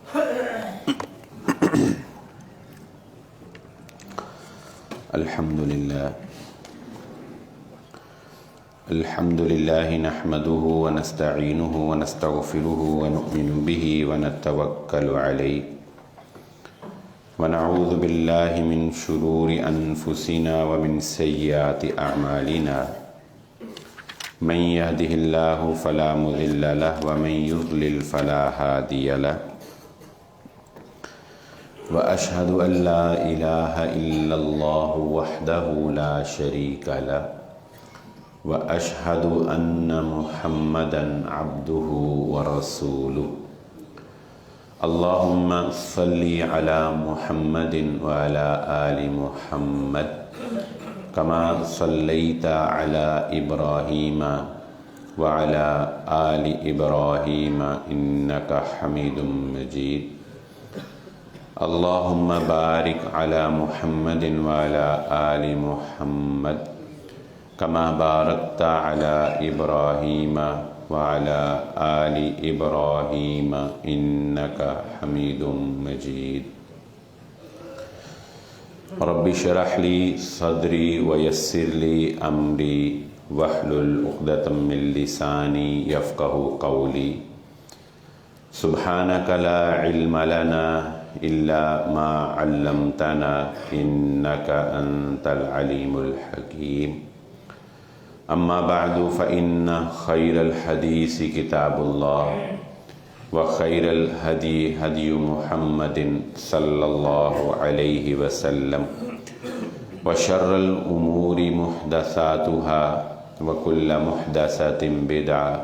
الحمد لله نحمده ونستعينه ونستغفره ونؤمن به ونتوكل عليه ونعوذ بالله من شرور أنفسنا ومن سيئات أعمالنا من يهده الله فلا مضل له ومن يضلل فلا هادي له وأشهد أن لا إله إلا الله وحده لا شريك له وأشهد أن محمدًا عبده ورسوله اللهم صل على محمد وعلى آل محمد كما صليت على إبراهيم وعلى آل إبراهيم إنك حميد مجيد اللهم بارك على محمد وعلى آل محمد كما باركت على إبراهيم وعلى آل إبراهيم إنك حميد مجيد رب اشرح لي صدري ويسر لي أمري واحلل عقدة من لساني يفقهوا قولي سبحانك لا علم لنا إلا ما علمتنا إنك أنت العليم الحكيم أما بعد فإن خير الحديث كتاب الله وخير الهدي هدي محمد صلى الله عليه وسلم وشر الأمور محدثاتها وكل محدثة بدعة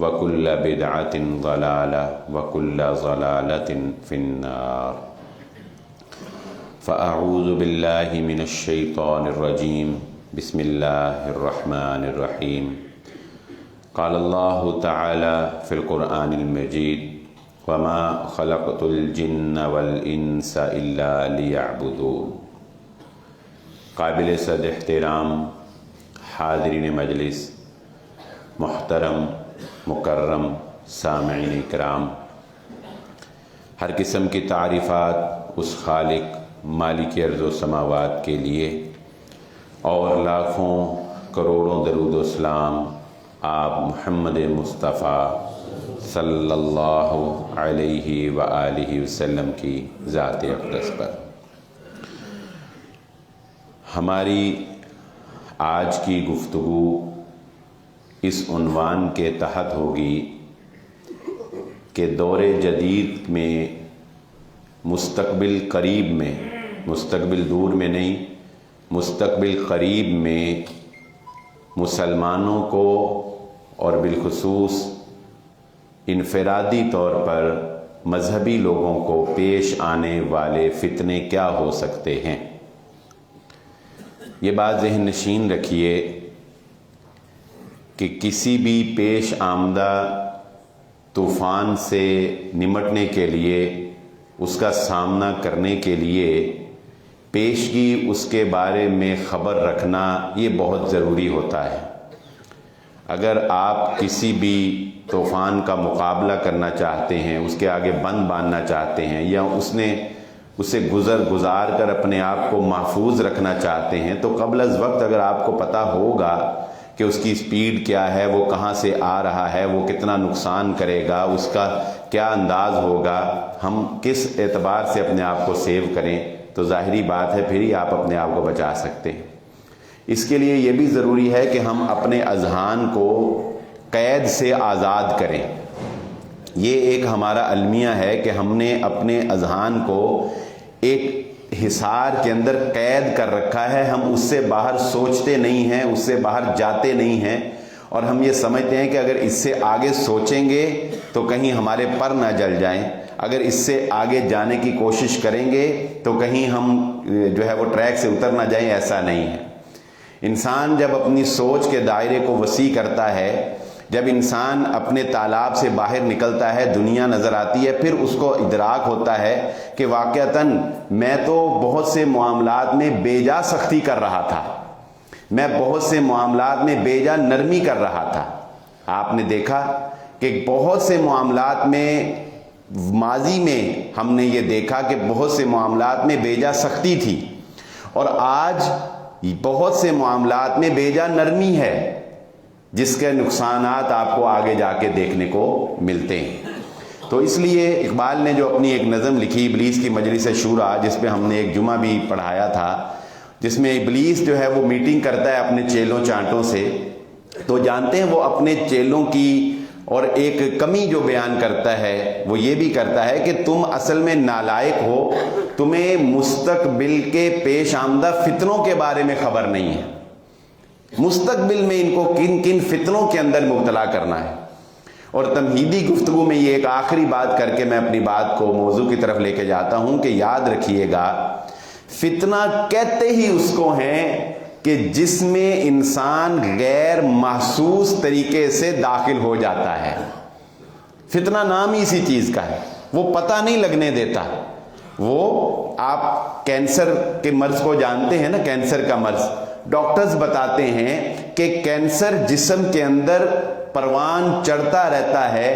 وكل بدعة ضلالة وكل ضلالة في النار فأعوذ بالله من الشيطان الرجيم بسم الله الرحمن الرحيم قال الله تعالى في القرآن المجيد وما خلقت الجن والإنس إلا ليعبدون قابل صد احترام حاضرین مجلس، محترم مکرم سامعین اکرام، ہر قسم کی تعریفات اس خالق مالک ارض و سماوات کے لیے اور لاکھوں کروڑوں درود و سلام آپ محمد مصطفیٰ صلی اللہ علیہ وآلہ وسلم کی ذات اقدس پر۔ ہماری آج کی گفتگو اس عنوان کے تحت ہوگی کہ دور جدید میں مستقبل قریب میں، مستقبل دور میں نہیں، مستقبل قریب میں مسلمانوں کو اور بالخصوص انفرادی طور پر مذہبی لوگوں کو پیش آنے والے فتنے کیا ہو سکتے ہیں۔ یہ بات ذہن نشین رکھیے کہ کسی بھی پیش آمدہ طوفان سے نمٹنے کے لیے، اس کا سامنا کرنے کے لیے پیشگی اس کے بارے میں خبر رکھنا یہ بہت ضروری ہوتا ہے۔ اگر آپ کسی بھی طوفان کا مقابلہ کرنا چاہتے ہیں، اس کے آگے بند باندھنا چاہتے ہیں، یا اسے گزار کر اپنے آپ کو محفوظ رکھنا چاہتے ہیں، تو قبل از وقت اگر آپ کو پتہ ہوگا کہ اس کی سپیڈ کیا ہے، وہ کہاں سے آ رہا ہے، وہ کتنا نقصان کرے گا، اس کا کیا انداز ہوگا، ہم کس اعتبار سے اپنے آپ کو سیو کریں، تو ظاہری بات ہے پھر ہی آپ اپنے آپ کو بچا سکتے ہیں۔ اس کے لیے یہ بھی ضروری ہے کہ ہم اپنے اذہان کو قید سے آزاد کریں۔ یہ ایک ہمارا المیہ ہے کہ ہم نے اپنے اذہان کو ایک حصار کے اندر قید کر رکھا ہے، ہم اس سے باہر سوچتے نہیں ہیں، اس سے باہر جاتے نہیں ہیں، اور ہم یہ سمجھتے ہیں کہ اگر اس سے آگے سوچیں گے تو کہیں ہمارے پر نہ جل جائیں، اگر اس سے آگے جانے کی کوشش کریں گے تو کہیں ہم جو ہے وہ ٹریک سے اتر نہ جائیں۔ ایسا نہیں ہے۔ انسان جب اپنی سوچ کے دائرے کو وسیع کرتا ہے، جب انسان اپنے تالاب سے باہر نکلتا ہے، دنیا نظر آتی ہے، پھر اس کو ادراک ہوتا ہے کہ واقعتاً میں تو بہت سے معاملات میں بے جا سختی کر رہا تھا، میں بہت سے معاملات میں بے جا نرمی کر رہا تھا۔ آپ نے دیکھا کہ بہت سے معاملات میں ماضی میں ہم نے یہ دیکھا کہ بہت سے معاملات میں بیجا سختی تھی، اور آج بہت سے معاملات میں بیجا نرمی ہے، جس کے نقصانات آپ کو آگے جا کے دیکھنے کو ملتے ہیں۔ تو اس لیے اقبال نے جو اپنی ایک نظم لکھی ابلیس کی مجلس شورا، جس پہ ہم نے ایک جمعہ بھی پڑھایا تھا، جس میں ابلیس جو ہے وہ میٹنگ کرتا ہے اپنے چیلوں چانٹوں سے، تو جانتے ہیں وہ اپنے چیلوں کی اور ایک کمی جو بیان کرتا ہے وہ یہ بھی کرتا ہے کہ تم اصل میں نالائق ہو، تمہیں مستقبل کے پیش آمدہ فتنوں کے بارے میں خبر نہیں ہے، مستقبل میں ان کو کن کن فتنوں کے اندر مبتلا کرنا ہے۔ اور تمہیدی گفتگو میں یہ ایک آخری بات کر کے میں اپنی بات کو موضوع کی طرف لے کے جاتا ہوں کہ یاد رکھیے گا، فتنہ کہتے ہی اس کو ہیں کہ جس میں انسان غیر محسوس طریقے سے داخل ہو جاتا ہے۔ فتنہ نام ہی اسی چیز کا ہے، وہ پتہ نہیں لگنے دیتا۔ وہ آپ کینسر کے مرض کو جانتے ہیں نا، کینسر کا مرض، ڈاکٹرز بتاتے ہیں کہ کینسر جسم کے اندر پروان چڑھتا رہتا ہے،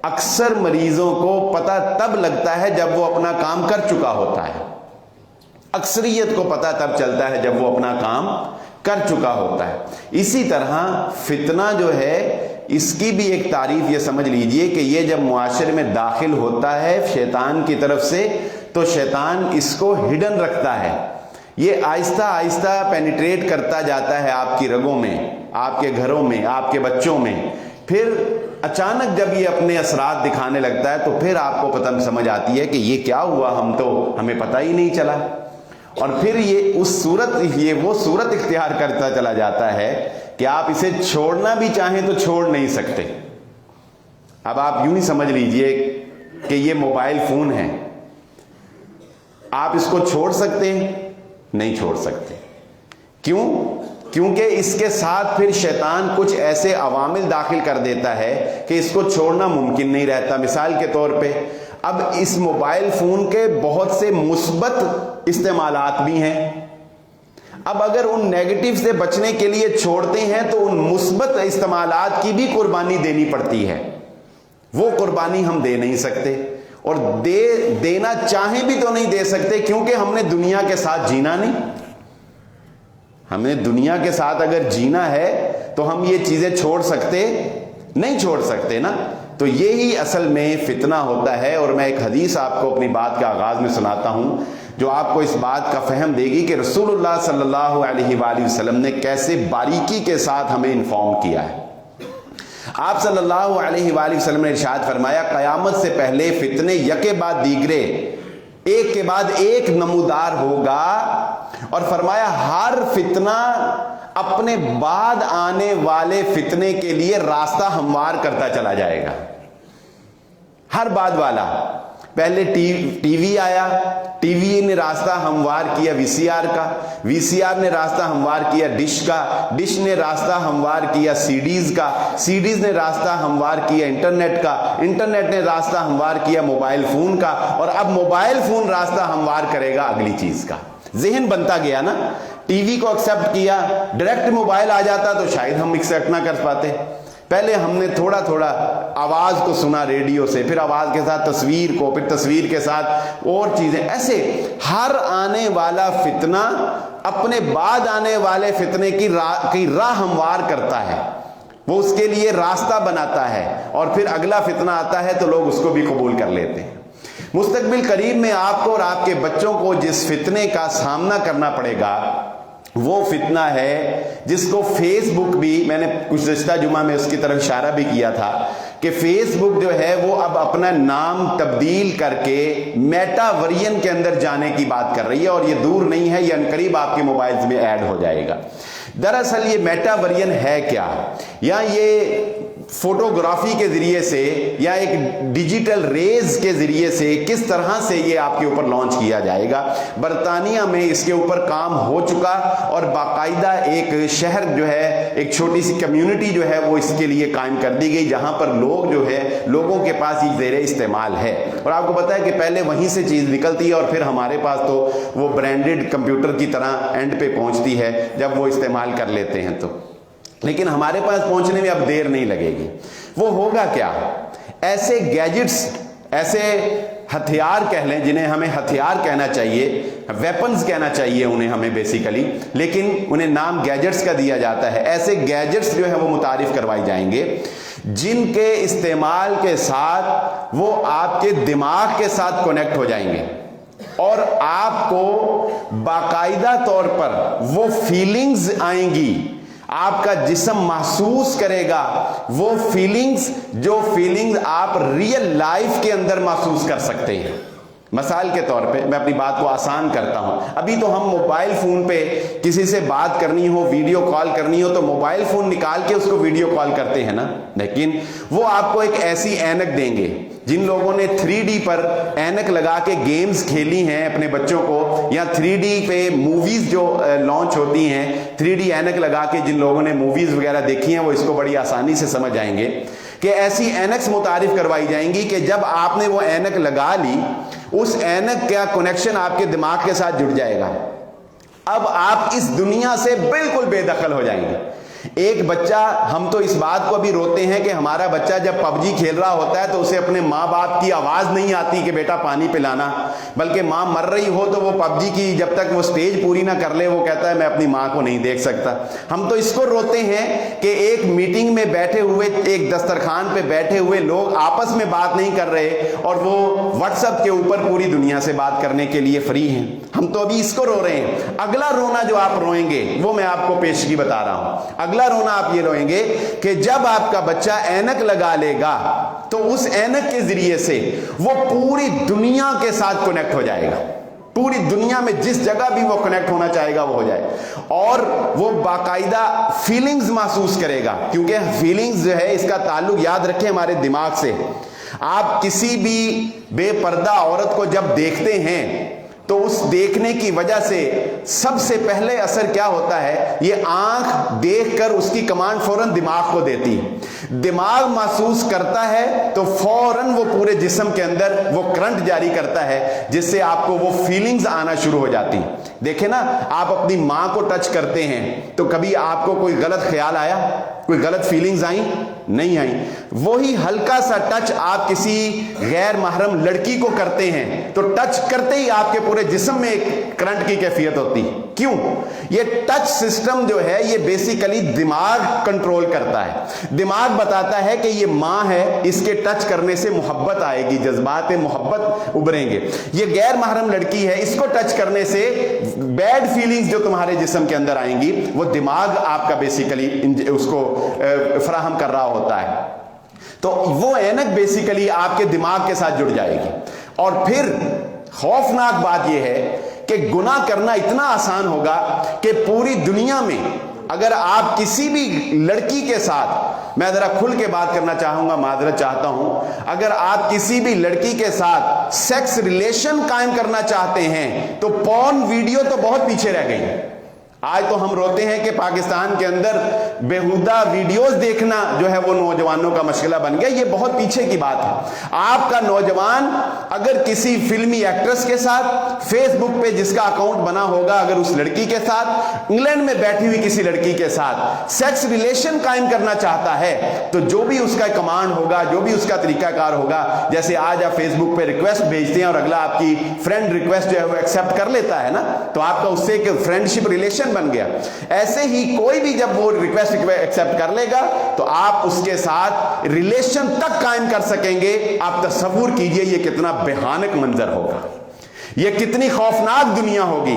اکثر مریضوں کو پتہ تب لگتا ہے جب وہ اپنا کام کر چکا ہوتا ہے، اکثریت کو پتہ تب چلتا ہے جب وہ اپنا کام کر چکا ہوتا ہے۔ اسی طرح فتنہ جو ہے، اس کی بھی ایک تعریف یہ سمجھ لیجئے کہ یہ جب معاشرے میں داخل ہوتا ہے شیطان کی طرف سے، تو شیطان اس کو ہڈن رکھتا ہے، یہ آہستہ آہستہ پینیٹریٹ کرتا جاتا ہے آپ کی رگوں میں، آپ کے گھروں میں، آپ کے بچوں میں، پھر اچانک جب یہ اپنے اثرات دکھانے لگتا ہے تو پھر آپ کو پتہ سمجھ آتی ہے کہ یہ کیا ہوا، ہمیں پتہ ہی نہیں چلا، اور پھر یہ وہ صورت اختیار کرتا چلا جاتا ہے کہ آپ اسے چھوڑنا بھی چاہیں تو چھوڑ نہیں سکتے۔ اب آپ یوں ہی سمجھ لیجئے کہ یہ موبائل فون ہے، آپ اس کو چھوڑ سکتے ہیں؟ نہیں چھوڑ سکتے۔ کیوں؟ کیونکہ اس کے ساتھ پھر شیطان کچھ ایسے عوامل داخل کر دیتا ہے کہ اس کو چھوڑنا ممکن نہیں رہتا۔ مثال کے طور پہ اب اس موبائل فون کے بہت سے مثبت استعمالات بھی ہیں، اب اگر ان نیگیٹو سے بچنے کے لیے چھوڑتے ہیں تو ان مثبت استعمالات کی بھی قربانی دینی پڑتی ہے، وہ قربانی ہم دے نہیں سکتے، اور دینا چاہیں بھی تو نہیں دے سکتے، کیونکہ ہم نے دنیا کے ساتھ جینا نہیں۔ ہمیں دنیا کے ساتھ اگر جینا ہے تو ہم یہ چیزیں چھوڑ سکتے نہیں، چھوڑ سکتے نا۔ تو یہی اصل میں فتنہ ہوتا ہے، اور میں ایک حدیث آپ کو اپنی بات کے آغاز میں سناتا ہوں جو آپ کو اس بات کا فہم دے گی کہ رسول اللہ صلی اللہ علیہ وآلہ وسلم نے کیسے باریکی کے ساتھ ہمیں انفارم کیا ہے۔ آپ صلی اللہ علیہ وآلہ وسلم نے ارشاد فرمایا، قیامت سے پہلے فتنے یکے بعد دیگرے، ایک کے بعد ایک نمودار ہوگا، اور فرمایا ہر فتنہ اپنے بعد آنے والے فتنے کے لیے راستہ ہموار کرتا چلا جائے گا۔ ہر بعد والا، پہلے ٹی وی آیا، ٹی وی نے راستہ ہموار کیا وی سی آر کا، وی سی آر نے راستہ ہموار کیا ڈش کا، ڈش نے راستہ ہموار کیا سی ڈیز کا، سی ڈیز نے راستہ ہموار کیا انٹرنیٹ کا، انٹرنیٹ نے راستہ ہموار کیا موبائل فون کا، اور اب موبائل فون راستہ ہموار کرے گا اگلی چیز کا۔ ذہن بنتا گیا نا، ٹی وی کو ایکسیپٹ کیا، ڈائریکٹ موبائل آ جاتا تو شاید ہم ایکسیپٹ نہ کر پاتے، پہلے ہم نے تھوڑا تھوڑا آواز کو سنا ریڈیو سے، پھر آواز کے ساتھ تصویر کو، پھر تصویر کے ساتھ اور چیزیں، ایسے ہر آنے والا فتنہ اپنے بعد آنے والے فتنے کی راہ ہموار کرتا ہے، وہ اس کے لیے راستہ بناتا ہے، اور پھر اگلا فتنہ آتا ہے تو لوگ اس کو بھی قبول کر لیتے ہیں۔ مستقبل قریب میں آپ کو اور آپ کے بچوں کو جس فتنے کا سامنا کرنا پڑے گا وہ فتنہ ہے جس کو فیس بک بھی، میں نے کچھ گزشتہ جمعہ میں اس کی طرف اشارہ بھی کیا تھا کہ فیس بک جو ہے وہ اب اپنا نام تبدیل کر کے میٹا ورژن کے اندر جانے کی بات کر رہی ہے، اور یہ دور نہیں ہے، یہ عنقریب آپ کے موبائلز میں ایڈ ہو جائے گا۔ دراصل یہ میٹا ورژن ہے کیا؟ یا یہ فوٹوگرافی کے ذریعے سے یا ایک ڈیجیٹل ریز کے ذریعے سے کس طرح سے یہ آپ کے اوپر لانچ کیا جائے گا۔ برطانیہ میں اس کے اوپر کام ہو چکا، اور باقاعدہ ایک شہر جو ہے، ایک چھوٹی سی کمیونٹی جو ہے وہ اس کے لیے قائم کر دی گئی، جہاں پر لوگ جو ہے، لوگوں کے پاس یہ زیر استعمال ہے، اور آپ کو پتا ہے کہ پہلے وہیں سے چیز نکلتی ہے اور پھر ہمارے پاس تو وہ برانڈڈ کمپیوٹر کی طرح اینڈ پہ پہنچتی ہے جب وہ استعمال کر لیتے ہیں تو، لیکن ہمارے پاس پہنچنے میں اب دیر نہیں لگے گی۔ وہ ہوگا کیا؟ ایسے گیجٹس ایسے ہتھیار کہہ لیں جنہیں ہمیں ہتھیار کہنا چاہیے, ویپنز کہنا چاہیے انہیں ہمیں بیسیکلی, لیکن انہیں نام گیجٹس کا دیا جاتا ہے. ایسے گیجٹس جو ہیں وہ متعارف کروائی جائیں گے جن کے استعمال کے ساتھ وہ آپ کے دماغ کے ساتھ کنیکٹ ہو جائیں گے اور آپ کو باقاعدہ طور پر وہ فیلنگز آئیں گی, آپ کا جسم محسوس کرے گا وہ فیلنگز جو فیلنگز آپ ریئل لائف کے اندر محسوس کر سکتے ہیں. مثال کے طور پہ میں اپنی بات کو آسان کرتا ہوں. ابھی تو ہم موبائل فون پہ کسی سے بات کرنی ہو, ویڈیو کال کرنی ہو تو موبائل فون نکال کے اس کو ویڈیو کال کرتے ہیں نا, لیکن وہ آپ کو ایک ایسی اینک دیں گے. جن لوگوں نے 3D پر اینک لگا کے گیمز کھیلی ہیں اپنے بچوں کو, یا 3D پہ موویز جو لانچ ہوتی ہیں 3D اینک لگا کے جن لوگوں نے موویز وغیرہ دیکھی ہیں وہ اس کو بڑی آسانی سے سمجھ آئیں گے کہ ایسی اینکس متعارف کروائی جائیں گی کہ جب آپ نے وہ اینک لگا لی, اس اینک کا کنیکشن آپ کے دماغ کے ساتھ جڑ جائے گا. اب آپ اس دنیا سے بالکل بے دخل ہو جائیں گے. ایک بچہ, ہم تو اس بات کو ابھی روتے ہیں کہ ہمارا بچہ جب PUBG کھیل رہا ہوتا ہے تو اسے اپنے ماں باپ کی آواز نہیں آتی کہ بیٹا پانی پلانا, بلکہ ماں مر رہی ہو تو وہ PUBG کی جب تک وہ سٹیج پوری نہ کر لے وہ کہتا ہے میں اپنی ماں کو نہیں دیکھ سکتا. ہم تو اس کو روتے ہیں کہ ایک میٹنگ میں بیٹھے ہوئے, ایک دسترخوان پہ بیٹھے ہوئے لوگ آپس میں بات نہیں کر رہے اور وہ واٹس ایپ کے اوپر پوری دنیا سے بات کرنے کے لیے فری ہیں. ہم تو ابھی اس کو رو رہے ہیں. اگلا رونا جو آپ روئیں گے وہ میں آپ کو پیشگی بتا رہا ہوں. اگلا رونا آپ یہ روئیں گے کہ جب آپ کا بچہ اینک لگا لے گا تو اس اینک کے ذریعے سے وہ پوری دنیا کے ساتھ کنیکٹ ہو جائے گا. پوری دنیا میں جس جگہ بھی وہ کنیکٹ ہونا چاہے گا وہ ہو جائے, اور وہ باقاعدہ فیلنگز محسوس کرے گا, کیونکہ فیلنگز جو ہے اس کا تعلق یاد رکھیں ہمارے دماغ سے. آپ کسی بھی بے پردہ عورت کو جب دیکھتے ہیں تو اس دیکھنے کی وجہ سے سب سے پہلے اثر کیا ہوتا ہے, یہ آنکھ دیکھ کر اس کی کمانڈ فوراً دماغ کو دیتی. دماغ محسوس کرتا ہے تو فوراً وہ پورے جسم کے اندر وہ کرنٹ جاری کرتا ہے جس سے آپ کو وہ فیلنگز آنا شروع ہو جاتی. دیکھیں نا, آپ اپنی ماں کو ٹچ کرتے ہیں تو کبھی آپ کو کوئی غلط خیال آیا, کوئی غلط فیلنگز آئیں؟ نہیں آئیں. وہی ہلکا سا ٹچ آپ کسی غیر محرم لڑکی کو کرتے ہیں تو ٹچ کرتے ہی آپ کے پورے جسم میں ایک کرنٹ کی کیفیت ہوتی. کیوں؟ یہ ٹچ سسٹم جو ہے یہ بیسیکلی دماغ کنٹرول کرتا ہے. دماغ بتاتا ہے کہ یہ ماں ہے, اس کے ٹچ کرنے سے محبت آئے گی, جذبات محبت ابھریں گے. یہ غیر محرم لڑکی ہے, اس کو ٹچ کرنے سے بیڈ فیلنگز جو تمہارے جسم کے اندر آئیں گی وہ دماغ آپ کا بیسیکلی اس کو فراہم کر رہا ہوتا ہے. تو وہ اینک بیسیکلی آپ کے دماغ کے ساتھ جڑ جائے گی. اور پھر خوفناک بات یہ ہے کہ گناہ کرنا اتنا آسان ہوگا کہ پوری دنیا میں اگر آپ کسی بھی لڑکی کے ساتھ, میں ذرا کھل کے بات کرنا چاہوں گا, معذرت چاہتا ہوں, اگر آپ کسی بھی لڑکی کے ساتھ سیکس ریلیشن قائم کرنا چاہتے ہیں تو پورن ویڈیو تو بہت پیچھے رہ گئی. آج تو ہم روتے ہیں کہ پاکستان کے اندر بیہودہ ویڈیوز دیکھنا جو ہے وہ نوجوانوں کا مشغلہ بن گیا. یہ بہت پیچھے کی بات ہے. آپ کا نوجوان اگر کسی فلمی ایکٹریس کے ساتھ فیس بک پہ جس کا اکاؤنٹ بنا ہوگا, اگر اس لڑکی کے ساتھ, انگلینڈ میں بیٹھی ہوئی کسی لڑکی کے ساتھ سیکس ریلیشن قائم کرنا چاہتا ہے تو جو بھی اس کا کمانڈ ہوگا, جو بھی اس کا طریقہ کار ہوگا, جیسے آج آپ فیس بک پہ ریکویسٹ بھیجتے ہیں اور اگلا آپ کی فرینڈ ریکویسٹ جو ہے وہ ایکسیپٹ کر لیتا ہے نا, تو آپ کا اس سے ایک فرینڈشپ ریلیشن بن گیا. ایسے ہی کوئی بھی جب وہ ریکویسٹ ایکسیپٹ کر لے گا تو آپ اس کے ساتھ ریلیشن تک قائم کر سکیں گے. آپ تصور کیجئے یہ کتنا بھیانک منظر ہوگا, یہ کتنی خوفناک دنیا ہوگی.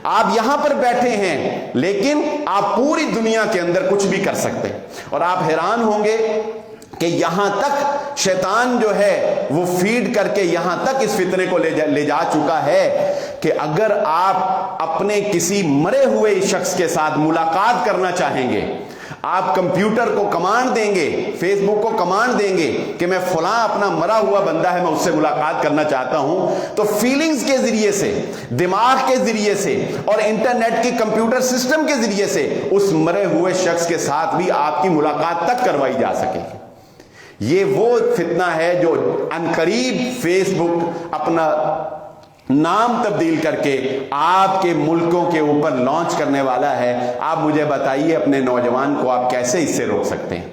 آپ یہاں پر بیٹھے ہیں لیکن آپ پوری دنیا کے اندر کچھ بھی کر سکتے ہیں, اور آپ حیران ہوں گے کہ یہاں تک شیطان جو ہے وہ فیڈ کر کے یہاں تک اس فتنے کو لے جا چکا ہے کہ اگر آپ اپنے کسی مرے ہوئے شخص کے ساتھ ملاقات کرنا چاہیں گے, آپ کمپیوٹر کو کمانڈ دیں گے, فیس بک کو کمانڈ دیں گے کہ میں فلاں اپنا مرا ہوا بندہ ہے, میں اس سے ملاقات کرنا چاہتا ہوں, تو فیلنگز کے ذریعے سے, دماغ کے ذریعے سے اور انٹرنیٹ کی کمپیوٹر سسٹم کے ذریعے سے اس مرے ہوئے شخص کے ساتھ بھی آپ کی ملاقات تک کروائی جا سکے گی. یہ وہ فتنہ ہے جو عنقریب فیس بک اپنا نام تبدیل کر کے آپ کے ملکوں کے اوپر لانچ کرنے والا ہے. آپ مجھے بتائیے اپنے نوجوان کو آپ کیسے اس سے روک سکتے ہیں,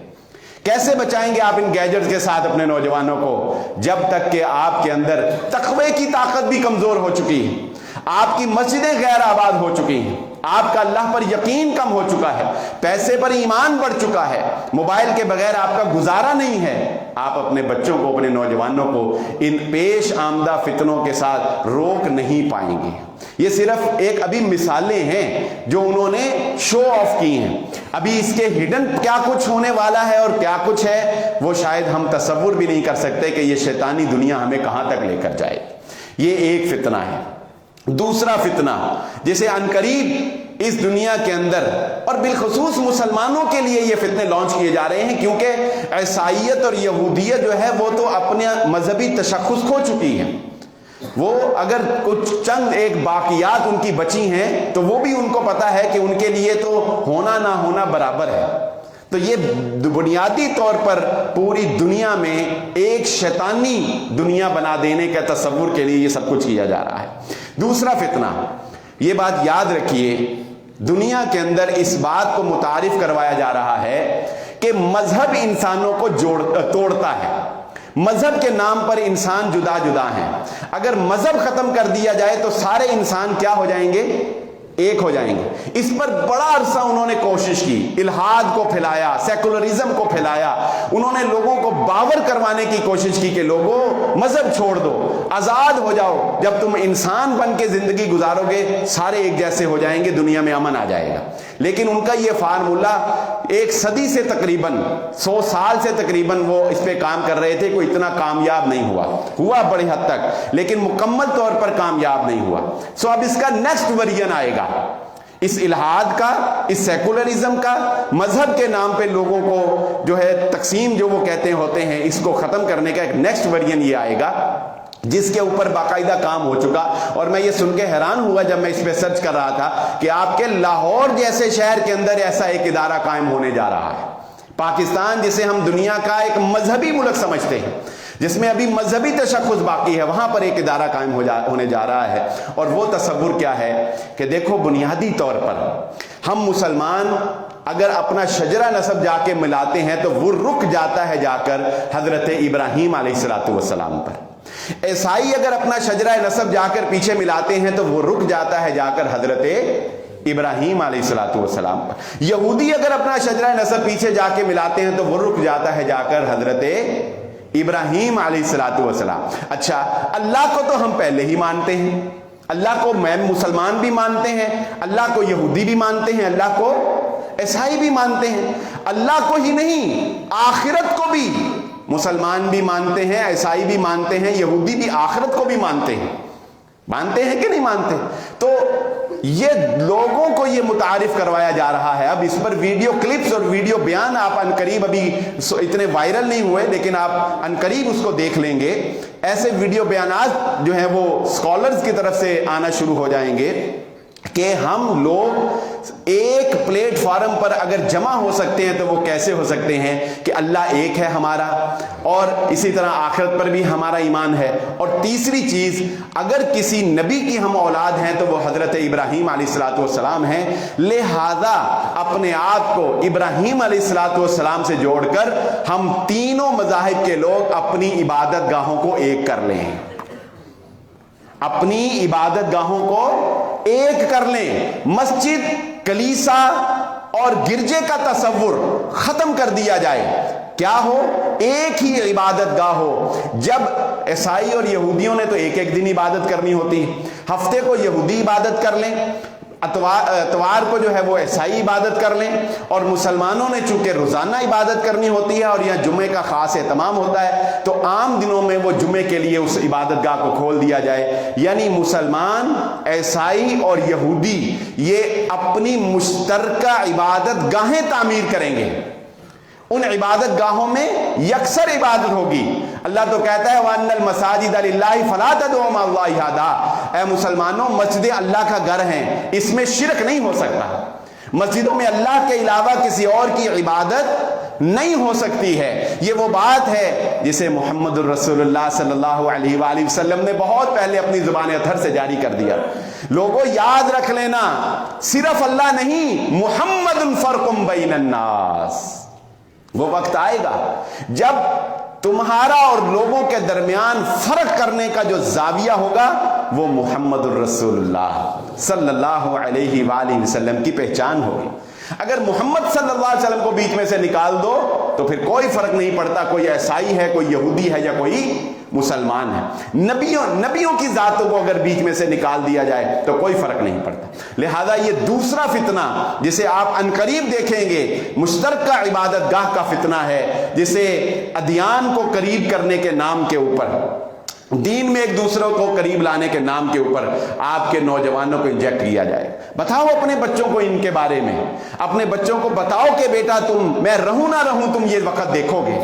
کیسے بچائیں گے آپ ان گیجٹس کے ساتھ اپنے نوجوانوں کو؟ جب تک کہ آپ کے اندر تقوی کی طاقت بھی کمزور ہو چکی ہے، آپ کی مسجدیں غیر آباد ہو چکی ہیں، آپ کا اللہ پر یقین کم ہو چکا ہے، پیسے پر ایمان بڑھ چکا ہے، موبائل کے بغیر آپ کا گزارا نہیں ہے، آپ اپنے بچوں کو، اپنے نوجوانوں کو ان پیش آمدہ فتنوں کے ساتھ روک نہیں پائیں گے۔ یہ صرف ایک ابھی مثالیں ہیں جو انہوں نے شو آف کی ہیں، ابھی اس کے ہڈن کیا کچھ ہونے والا ہے اور کیا کچھ ہے وہ شاید ہم تصور بھی نہیں کر سکتے کہ یہ شیطانی دنیا ہمیں کہاں تک لے کر جائے۔ یہ ایک فتنہ ہے۔ دوسرا فتنہ جسے عنقریب اس دنیا کے اندر اور بالخصوص مسلمانوں کے لیے یہ فتنے لانچ کیے جا رہے ہیں، کیونکہ عیسائیت اور یہودیت جو ہے وہ تو اپنے مذہبی تشخص کھو چکی ہے، وہ اگر کچھ چند ایک باقیات ان کی بچی ہیں تو وہ بھی ان کو پتا ہے کہ ان کے لیے تو ہونا نہ ہونا برابر ہے۔ تو یہ بنیادی طور پر پوری دنیا میں ایک شیطانی دنیا بنا دینے کے تصور کے لیے یہ سب کچھ کیا جا رہا ہے۔ دوسرا فتنہ، یہ بات یاد رکھیے، دنیا کے اندر اس بات کو متعارف کروایا جا رہا ہے کہ مذہب انسانوں کو توڑتا ہے، مذہب کے نام پر انسان جدا جدا ہیں، اگر مذہب ختم کر دیا جائے تو سارے انسان کیا ہو جائیں گے؟ ایک ہو جائیں گے۔ اس پر بڑا عرصہ انہوں نے کوشش کی، الحاد کو پھیلایا، سیکولرزم کو پھیلایا، انہوں نے لوگوں کو باور کروانے کی کوشش کی کہ لوگوں مذہب چھوڑ دو، آزاد ہو جاؤ، جب تم انسان بن کے زندگی گزارو گے سارے ایک جیسے ہو جائیں گے، دنیا میں امن آ جائے گا۔ لیکن ان کا یہ فارمولہ ایک صدی سے تقریباً 100 سال سے تقریباً وہ اس پہ کام کر رہے تھے، کوئی اتنا کامیاب نہیں ہوا بڑی حد تک، لیکن مکمل طور پر کامیاب نہیں ہوا۔ سو اب اس کا نیکسٹ ورژن آئے گا، اس الحاد کا، اس سیکولرزم کا، مذہب کے نام پہ لوگوں کو جو ہے تقسیم جو وہ کہتے ہوتے ہیں، اس کو ختم کرنے کا ایک نیکسٹ ورژن یہ آئے گا جس کے اوپر باقاعدہ کام ہو چکا۔ اور میں یہ سن کے حیران ہوا جب میں اس پہ سرچ کر رہا تھا کہ آپ کے لاہور جیسے شہر کے اندر ایسا ایک ادارہ قائم ہونے جا رہا ہے۔ پاکستان جسے ہم دنیا کا ایک مذہبی ملک سمجھتے ہیں، جس میں ابھی مذہبی تشخص باقی ہے، وہاں پر ایک ادارہ قائم ہونے جا رہا ہے۔ اور وہ تصور کیا ہے کہ دیکھو، بنیادی طور پر ہم مسلمان اگر اپنا شجرہ نسب جا کے ملاتے ہیں تو وہ رک جاتا ہے جا کر حضرت ابراہیم علیہ السلام پر۔ عیسائی اگر اپنا شجرہ نسب جا کر پیچھے ملاتے ہیں تو وہ رک جاتا ہے جا کر حضرت ابراہیم علیہ السلام پر۔ یہودی اگر اپنا شجرہ نسب پیچھے جا کے ملاتے ہیں تو وہ رک جاتا ہے جا کر حضرت ابراہیم علیہ السلام۔ اچھا، اللہ کو تو ہم پہلے ہی مانتے ہیں، اللہ کو میں مسلمان بھی مانتے ہیں، اللہ کو یہودی بھی مانتے ہیں، اللہ کو عیسائی بھی مانتے ہیں، اللہ کو ہی نہیں آخرت کو بھی مسلمان بھی مانتے ہیں، عیسائی بھی مانتے ہیں، یہودی بھی آخرت کو بھی مانتے ہیں۔ مانتے ہیں کہ نہیں مانتے؟ تو یہ لوگوں کو یہ متعارف کروایا جا رہا ہے۔ اب اس پر ویڈیو کلپس اور ویڈیو بیان آپ عنقریب، ابھی اتنے وائرل نہیں ہوئے لیکن آپ عنقریب اس کو دیکھ لیں گے، ایسے ویڈیو بیانات جو ہیں وہ اسکالرز کی طرف سے آنا شروع ہو جائیں گے کہ ہم لوگ ایک پلیٹ فارم پر اگر جمع ہو سکتے ہیں تو وہ کیسے ہو سکتے ہیں کہ اللہ ایک ہے ہمارا، اور اسی طرح آخرت پر بھی ہمارا ایمان ہے، اور تیسری چیز اگر کسی نبی کی ہم اولاد ہیں تو وہ حضرت ابراہیم علیہ السلام ہیں، لہذا اپنے آپ کو ابراہیم علیہ السلام سے جوڑ کر ہم تینوں مذاہب کے لوگ اپنی عبادت گاہوں کو ایک کر لیں، اپنی عبادت گاہوں کو ایک کر لیں، مسجد، کلیسا اور گرجے کا تصور ختم کر دیا جائے، کیا ہو؟ ایک ہی عبادت گاہ ہو۔ جب عیسائی اور یہودیوں نے تو ایک ایک دن عبادت کرنی ہوتی ہے، ہفتے کو یہودی عبادت کر لیں، اتوار کو جو ہے وہ عیسائی عبادت کر لیں، اور مسلمانوں نے چونکہ روزانہ عبادت کرنی ہوتی ہے اور یہاں جمعے کا خاص اہتمام ہوتا ہے تو عام دنوں میں وہ جمعے کے لیے اس عبادت گاہ کو کھول دیا جائے۔ یعنی مسلمان، عیسائی اور یہودی یہ اپنی مشترکہ عبادت گاہیں تعمیر کریں گے، ان عبادت گاہوں میں یکسر عبادت ہوگی۔ اللہ تو کہتا ہے وَأَنَّ الْمَسَاجِدَ لِلَّهِ فَلَا تَدْعُوا مَعَ اللَّهِ أَحَدًا، اے مسلمانوں، مسجدیں اللہ کا گھر ہیں، اس میں شرک نہیں ہو سکتا، مسجدوں میں اللہ کے علاوہ کسی اور کی عبادت نہیں ہو سکتی ہے۔ یہ وہ بات ہے جسے محمد الرسول اللہ صلی اللہ علیہ وآلہ وسلم نے بہت پہلے اپنی زبان اطہر سے جاری کر دیا۔ لوگوں یاد رکھ لینا، صرف اللہ نہیں، محمد فرق بین الناس، وہ وقت آئے گا جب تمہارا اور لوگوں کے درمیان فرق کرنے کا جو زاویہ ہوگا وہ محمد الرسول اللہ صلی اللہ علیہ وآلہ وسلم کی پہچان ہوگی۔ اگر محمد صلی اللہ علیہ وسلم کو بیچ میں سے نکال دو تو پھر کوئی فرق نہیں پڑتا کوئی عیسائی ہے، کوئی یہودی ہے یا کوئی مسلمان ہے۔ نبیوں کی ذاتوں کو اگر بیچ میں سے نکال دیا جائے تو کوئی فرق نہیں پڑتا۔ لہذا یہ دوسرا فتنہ جسے آپ عنقریب دیکھیں گے مشترکہ عبادت گاہ کا فتنہ ہے، جسے ادیان کو قریب کرنے کے نام کے اوپر، دین میں ایک دوسروں کو قریب لانے کے نام کے اوپر آپ کے نوجوانوں کو انجیکٹ کیا جائے۔ بتاؤ اپنے بچوں کو ان کے بارے میں، اپنے بچوں کو بتاؤ کہ بیٹا میں رہوں نہ رہوں تم یہ وقت دیکھو گے،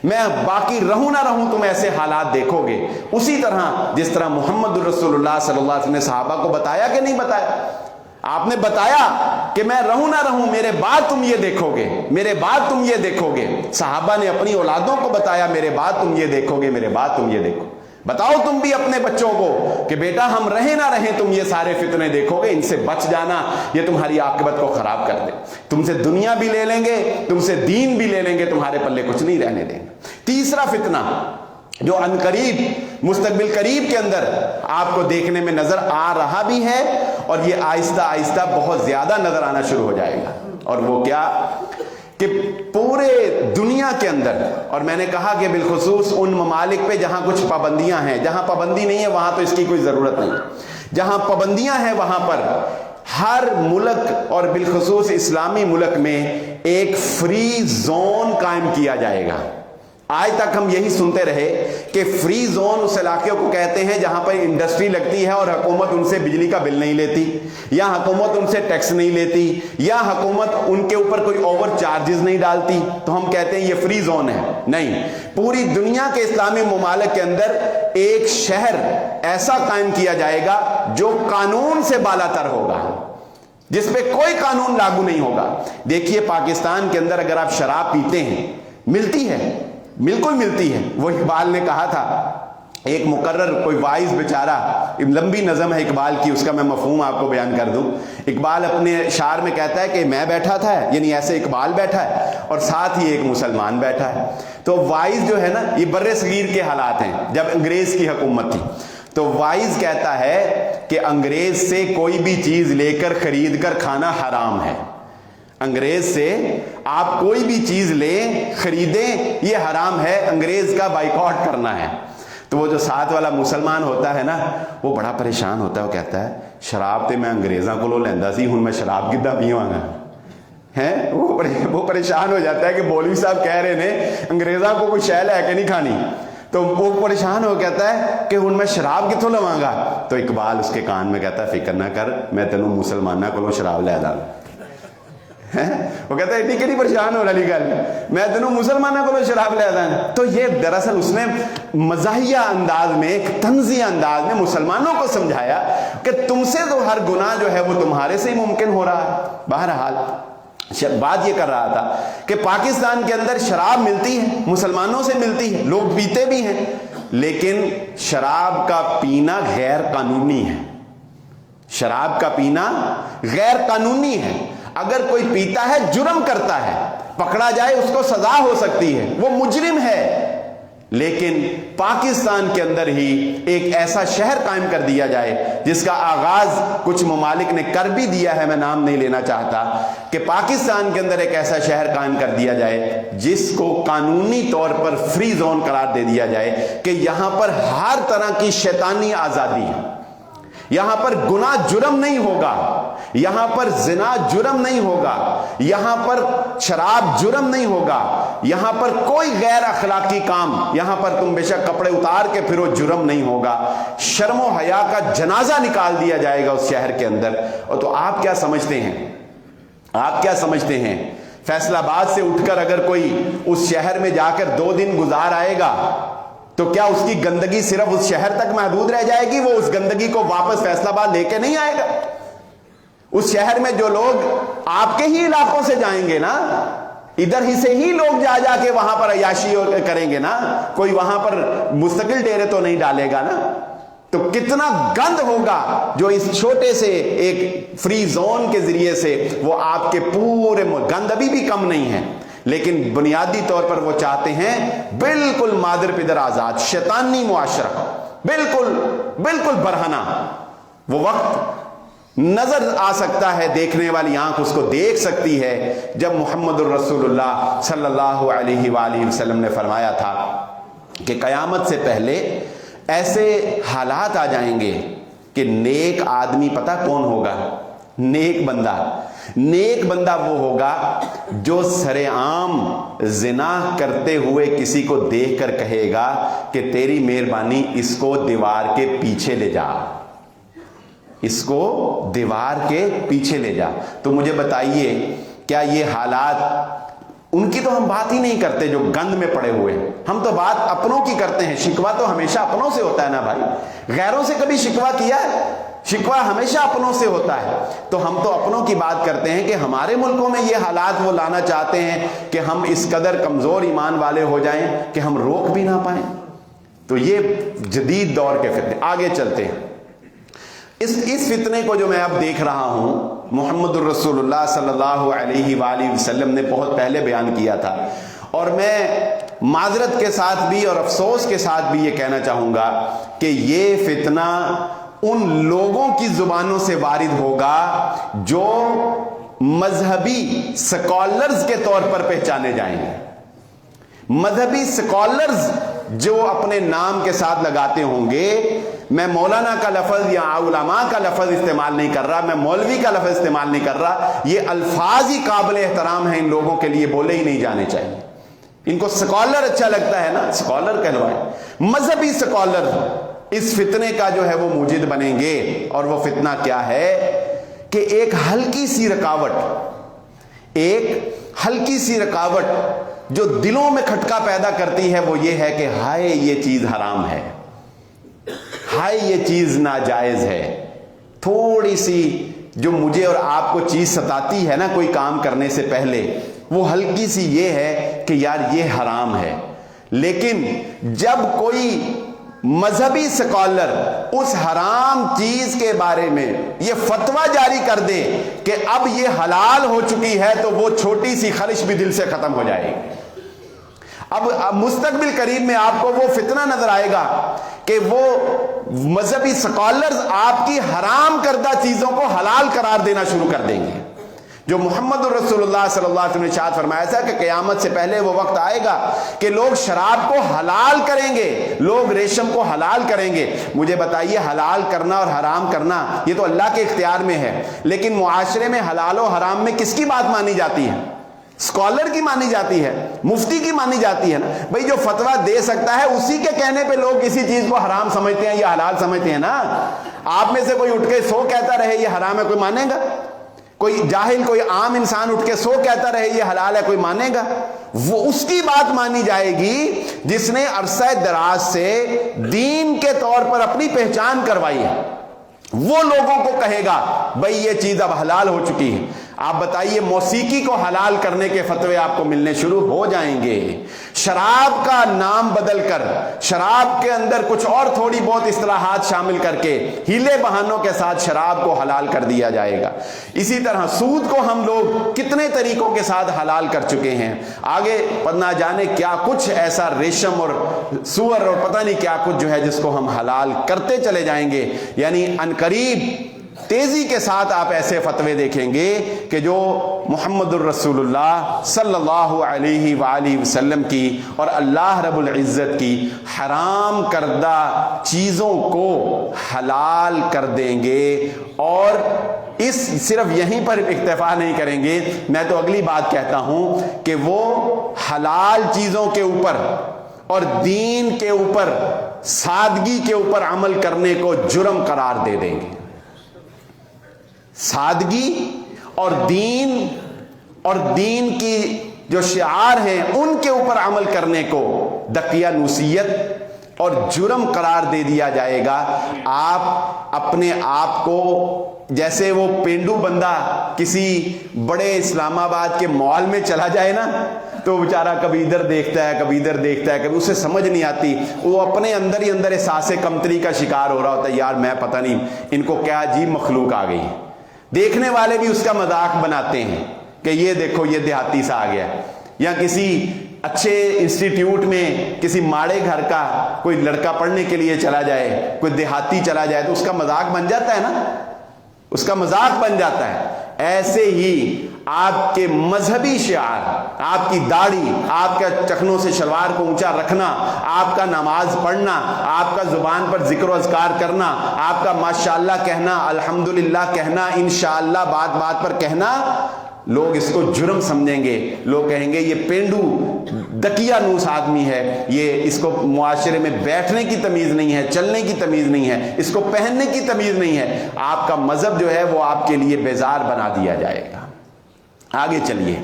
میں باقی رہوں نہ رہوں تم ایسے حالات دیکھو گے، اسی طرح جس طرح محمد الرسول اللہ صلی اللہ علیہ وسلم نے صحابہ کو بتایا کہ نہیں بتایا؟ آپ نے بتایا کہ میں رہوں نہ رہوں میرے بعد تم یہ دیکھو گے، میرے بعد تم یہ دیکھو گے۔ صحابہ نے اپنی اولادوں کو بتایا میرے بعد تم یہ دیکھو گے، میرے بعد تم یہ دیکھو۔ بتاؤ تم بھی اپنے بچوں کو کہ بیٹا ہم رہیں نہ رہیں تم یہ سارے فتنے دیکھو گے، ان سے بچ جانا، یہ تمہاری عاقبت کو خراب کر دے، تم سے دنیا بھی لے لیں گے، تم سے دین بھی لے لیں گے، تمہارے پلے کچھ نہیں رہنے دیں گے۔ تیسرا فتنہ جو عنقریب مستقبل قریب کے اندر آپ کو دیکھنے میں نظر آ رہا بھی ہے اور یہ آہستہ آہستہ بہت زیادہ نظر آنا شروع ہو جائے گا، اور وہ کیا کہ پورے دنیا کے اندر، اور میں نے کہا کہ بالخصوص ان ممالک پہ جہاں کچھ پابندیاں ہیں، جہاں پابندی نہیں ہے وہاں تو اس کی کوئی ضرورت نہیں، جہاں پابندیاں ہیں وہاں پر ہر ملک اور بالخصوص اسلامی ملک میں ایک فری زون قائم کیا جائے گا۔ آج تک ہم یہی سنتے رہے کہ فری زون اس علاقے کو کہتے ہیں جہاں پر انڈسٹری لگتی ہے اور حکومت ان سے بجلی کا بل نہیں لیتی، یا حکومت ان سے ٹیکس نہیں لیتی، یا حکومت ان کے اوپر کوئی اوور چارجز نہیں ڈالتی، تو ہم کہتے ہیں یہ فری زون ہے۔ نہیں، پوری دنیا کے اسلامی ممالک کے اندر ایک شہر ایسا قائم کیا جائے گا جو قانون سے بالا تر ہوگا، جس پہ کوئی قانون لاگو نہیں ہوگا۔ دیکھیے پاکستان کے اندر اگر آپ شراب پیتے ہیں، ملتی ہے، بالکل ملتی ہے۔ وہ اقبال نے کہا تھا، ایک مقرر کوئی وائز بیچارہ، لمبی نظم ہے اقبال کی، اس کا میں مفہوم آپ کو بیان کر دوں۔ اقبال اپنے شعر میں کہتا ہے کہ میں بیٹھا تھا، یعنی ایسے اقبال بیٹھا ہے اور ساتھ ہی ایک مسلمان بیٹھا ہے۔ تو وائز جو ہے نا، یہ بر صغیر کے حالات ہیں جب انگریز کی حکومت تھی، تو وائز کہتا ہے کہ انگریز سے کوئی بھی چیز لے کر خرید کر کھانا حرام ہے۔ انگریز سے آپ کوئی بھی چیز لیں، خریدیں، یہ حرام ہے، انگریز کا بائیکاٹ کرنا ہے۔ تو وہ جو ساتھ والا مسلمان ہوتا ہے نا، وہ بڑا پریشان ہوتا ہے، وہ کہتا ہے شراب تے میں انگریزاں کو لیندا سی، ہن میں شراب کداں پیواں گا ہیں۔ وہ پریشان ہو جاتا ہے کہ مولوی صاحب کہہ رہے نے انگریزاں کو کوئی شے لے کے نہیں کھانی، تو وہ پریشان ہو کہتا ہے کہ ہن میں شراب کتوں لواں گا؟ تو اقبال اس کے کان میں کہتا ہے فکر نہ کر، میں تینوں مسلماناں کولوں شراب لے داں۔ وہ کہتا ہے اتنی کہڑی پریشان ہو رہی گل، میں تینوں مسلمانوں کو شراب لے داں۔ تو یہ دراصل اس نے مزاحیہ انداز میں، ایک طنزیہ انداز میں مسلمانوں کو سمجھایا کہ تم سے تو ہر گناہ جو ہے وہ تمہارے سے ہی ممکن ہو رہا ہے۔ بہرحال بات یہ کر رہا تھا کہ پاکستان کے اندر شراب ملتی ہے، مسلمانوں سے ملتی ہے، لوگ پیتے بھی ہیں، لیکن شراب کا پینا غیر قانونی ہے۔ شراب کا پینا غیر قانونی ہے۔ اگر کوئی پیتا ہے جرم کرتا ہے، پکڑا جائے اس کو سزا ہو سکتی ہے، وہ مجرم ہے۔ لیکن پاکستان کے اندر ہی ایک ایسا شہر قائم کر دیا جائے جس کا آغاز کچھ ممالک نے کر بھی دیا ہے، میں نام نہیں لینا چاہتا، کہ پاکستان کے اندر ایک ایسا شہر قائم کر دیا جائے جس کو قانونی طور پر فری زون قرار دے دیا جائے کہ یہاں پر ہر طرح کی شیطانی آزادی ہے، یہاں پر گناہ جرم نہیں ہوگا، یہاں پر زنا جرم نہیں ہوگا، یہاں پر شراب جرم نہیں ہوگا، یہاں پر کوئی غیر اخلاقی کام، یہاں پر تم بے شک کپڑے اتار کے پھرو، جرم نہیں ہوگا۔ شرم و حیا کا جنازہ نکال دیا جائے گا اس شہر کے اندر۔ اور تو آپ کیا سمجھتے ہیں، آپ کیا سمجھتے ہیں، فیصل آباد سے اٹھ کر اگر کوئی اس شہر میں جا کر 2 دن گزار آئے گا تو کیا اس کی گندگی صرف اس شہر تک محدود رہ جائے گی؟ وہ اس گندگی کو واپس فیصل آباد لے کے نہیں آئے گا۔ اس شہر میں جو لوگ آپ کے ہی علاقوں سے جائیں گے نا، ادھر ہی سے ہی لوگ جا جا کے وہاں پر عیاشی کریں گے نا، کوئی وہاں پر مستقل ڈیرے تو نہیں ڈالے گا نا۔ تو کتنا گند ہوگا جو اس چھوٹے سے ایک فری زون کے ذریعے سے وہ آپ کے پورے گند ابھی بھی کم نہیں ہے، لیکن بنیادی طور پر وہ چاہتے ہیں بالکل مادر پدر آزاد شیطانی معاشرہ، بالکل برہنہ۔ وہ وقت نظر آ سکتا ہے، دیکھنے والی آنکھ اس کو دیکھ سکتی ہے، جب محمد الرسول اللہ صلی اللہ علیہ وآلہ وسلم نے فرمایا تھا کہ قیامت سے پہلے ایسے حالات آ جائیں گے کہ نیک آدمی پتہ کون ہوگا؟ نیک بندہ وہ ہوگا جو سر عام زنا کرتے ہوئے کسی کو دیکھ کر کہے گا کہ تیری مہربانی اس کو دیوار کے پیچھے لے جا، اس کو دیوار کے پیچھے لے جا۔ تو مجھے بتائیے، کیا یہ حالات، ان کی تو ہم بات ہی نہیں کرتے جو گند میں پڑے ہوئے ہیں، ہم تو بات اپنوں کی کرتے ہیں۔ شکوہ تو ہمیشہ اپنوں سے ہوتا ہے نا بھائی، غیروں سے کبھی شکوہ کیا ہے؟ شکوہ ہمیشہ اپنوں سے ہوتا ہے۔ تو ہم تو اپنوں کی بات کرتے ہیں کہ ہمارے ملکوں میں یہ حالات وہ لانا چاہتے ہیں کہ ہم اس قدر کمزور ایمان والے ہو جائیں کہ ہم روک بھی نہ پائیں۔ تو یہ جدید دور کے فتنے۔ آگے چلتے ہیں، اس فتنے کو جو میں اب دیکھ رہا ہوں، محمد الرسول اللہ صلی اللہ علیہ وآلہ وسلم نے بہت پہلے بیان کیا تھا، اور میں معذرت کے ساتھ بھی اور افسوس کے ساتھ بھی یہ کہنا چاہوں گا کہ یہ فتنہ ان لوگوں کی زبانوں سے وارد ہوگا جو مذہبی سکالرز کے طور پر پہچانے جائیں گے۔ مذہبی سکالرز جو اپنے نام کے ساتھ لگاتے ہوں گے، میں مولانا کا لفظ یا علماء کا لفظ استعمال نہیں کر رہا، میں مولوی کا لفظ استعمال نہیں کر رہا، یہ الفاظ ہی قابل احترام ہیں، ان لوگوں کے لیے بولے ہی نہیں جانے چاہیے۔ ان کو سکالر اچھا لگتا ہے نا، سکالر کہلوائیں۔ مذہبی سکالر اس فتنے کا جو ہے وہ موجد بنیں گے، اور وہ فتنہ کیا ہے کہ ایک ہلکی سی رکاوٹ جو دلوں میں کھٹکا پیدا کرتی ہے، وہ یہ ہے کہ ہائے یہ چیز حرام ہے، ہائے یہ چیز ناجائز ہے۔ تھوڑی سی جو مجھے اور آپ کو چیز ستاتی ہے نا کوئی کام کرنے سے پہلے، وہ ہلکی سی یہ ہے کہ یار یہ حرام ہے۔ لیکن جب کوئی مذہبی سکالر اس حرام چیز کے بارے میں یہ فتویٰ جاری کر دے کہ اب یہ حلال ہو چکی ہے، تو وہ چھوٹی سی خلش بھی دل سے ختم ہو جائے گی۔ اب مستقبل قریب میں آپ کو وہ فتنہ نظر آئے گا کہ وہ مذہبی سکالرز آپ کی حرام کردہ چیزوں کو حلال قرار دینا شروع کر دیں گے۔ جو محمد الرسول اللہ صلی اللہ علیہ وسلم نے ارشاد فرمایا تھا کہ قیامت سے پہلے وہ وقت آئے گا کہ لوگ شراب کو حلال کریں گے، لوگ ریشم کو حلال کریں گے۔ مجھے بتائیے، حلال کرنا اور حرام کرنا یہ تو اللہ کے اختیار میں ہے، لیکن معاشرے میں حلال و حرام میں کس کی بات مانی جاتی ہے؟ اسکالر کی مانی جاتی ہے، مفتی کی مانی جاتی ہے نا بھائی۔ جو فتویٰ دے سکتا ہے اسی کے کہنے پہ لوگ کسی چیز کو حرام سمجھتے ہیں یا حلال سمجھتے ہیں نا۔ آپ میں سے کوئی اٹھ کے 100 کہتا رہے یہ حرام ہے، کوئی مانے گا؟ کوئی جاہل، کوئی عام انسان اٹھ کے 100 کہتا رہے یہ حلال ہے، کوئی مانے گا؟ وہ اس کی بات مانی جائے گی جس نے عرصہ دراز سے دین کے طور پر اپنی پہچان کروائی ہے، وہ لوگوں کو کہے گا بھائی یہ چیز اب حلال ہو چکی ہے۔ آپ بتائیے، موسیقی کو حلال کرنے کے فتوے آپ کو ملنے شروع ہو جائیں گے، شراب کا نام بدل کر، شراب کے اندر کچھ اور تھوڑی بہت اصطلاحات شامل کر کے ہیلے بہانوں کے ساتھ شراب کو حلال کر دیا جائے گا۔ اسی طرح سود کو ہم لوگ کتنے طریقوں کے ساتھ حلال کر چکے ہیں، آگے نہ جانے کیا کچھ ایسا ریشم اور سور اور پتہ نہیں کیا کچھ جو ہے جس کو ہم حلال کرتے چلے جائیں گے۔ یعنی عنقریب تیزی کے ساتھ آپ ایسے فتوے دیکھیں گے کہ جو محمد الرسول اللہ صلی اللہ علیہ وآلہ وسلم کی اور اللہ رب العزت کی حرام کردہ چیزوں کو حلال کر دیں گے، اور صرف یہیں پر اکتفا نہیں کریں گے۔ میں تو اگلی بات کہتا ہوں کہ وہ حلال چیزوں کے اوپر اور دین کے اوپر، سادگی کے اوپر عمل کرنے کو جرم قرار دے دیں گے۔ سادگی اور دین کی جو شعار ہیں ان کے اوپر عمل کرنے کو دقیانوسیت اور جرم قرار دے دیا جائے گا۔ آپ اپنے آپ کو جیسے وہ پینڈو بندہ کسی بڑے اسلام آباد کے مال میں چلا جائے نا، تو بیچارہ کبھی ادھر دیکھتا ہے کبھی ادھر دیکھتا ہے، کبھی اسے سمجھ نہیں آتی، وہ اپنے اندر ہی اندر احساس کمتری کا شکار ہو رہا ہوتا ہے، یار میں پتہ نہیں ان کو کیا عجیب مخلوق آ گئی ہے۔ دیکھنے والے بھی اس کا مذاق بناتے ہیں کہ یہ دیکھو یہ دیہاتی سا آ گیا، یا کسی اچھے انسٹیٹیوٹ میں کسی ماڑے گھر کا کوئی لڑکا پڑھنے کے لیے چلا جائے، کوئی دیہاتی چلا جائے تو اس کا مذاق بن جاتا ہے نا، اس کا مذاق بن جاتا ہے۔ ایسے ہی آپ کے مذہبی شعار، آپ کی داڑھی، آپ کا ٹخنوں سے شلوار کو اونچا رکھنا، آپ کا نماز پڑھنا، آپ کا زبان پر ذکر و اذکار کرنا، آپ کا ماشاءاللہ کہنا، الحمدللہ کہنا، انشاءاللہ بات بات پر کہنا، لوگ اس کو جرم سمجھیں گے، لوگ کہیں گے یہ پینڈو دکیا نوس آدمی ہے، یہ اس کو معاشرے میں بیٹھنے کی تمیز نہیں ہے، چلنے کی تمیز نہیں ہے، اس کو پہننے کی تمیز نہیں ہے۔ آپ کا مذہب جو ہے وہ آپ کے لیے بیزار بنا دیا جائے گا۔ آگے چلیے،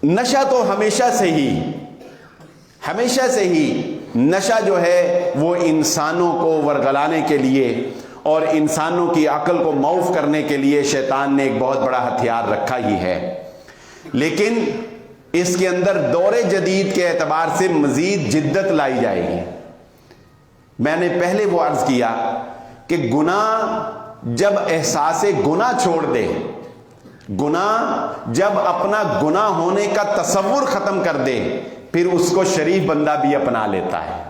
نشہ تو ہمیشہ سے ہی نشہ جو ہے وہ انسانوں کو ورگلانے کے لیے اور انسانوں کی عقل کو معاف کرنے کے لیے شیطان نے ایک بہت بڑا ہتھیار رکھا ہی ہے، لیکن اس کے اندر دور جدید کے اعتبار سے مزید جدت لائی جائے گی۔ میں نے پہلے وہ عرض کیا کہ گناہ جب احساس گناہ چھوڑ دے، گناہ جب اپنا گناہ ہونے کا تصور ختم کر دے، پھر اس کو شریف بندہ بھی اپنا لیتا ہے۔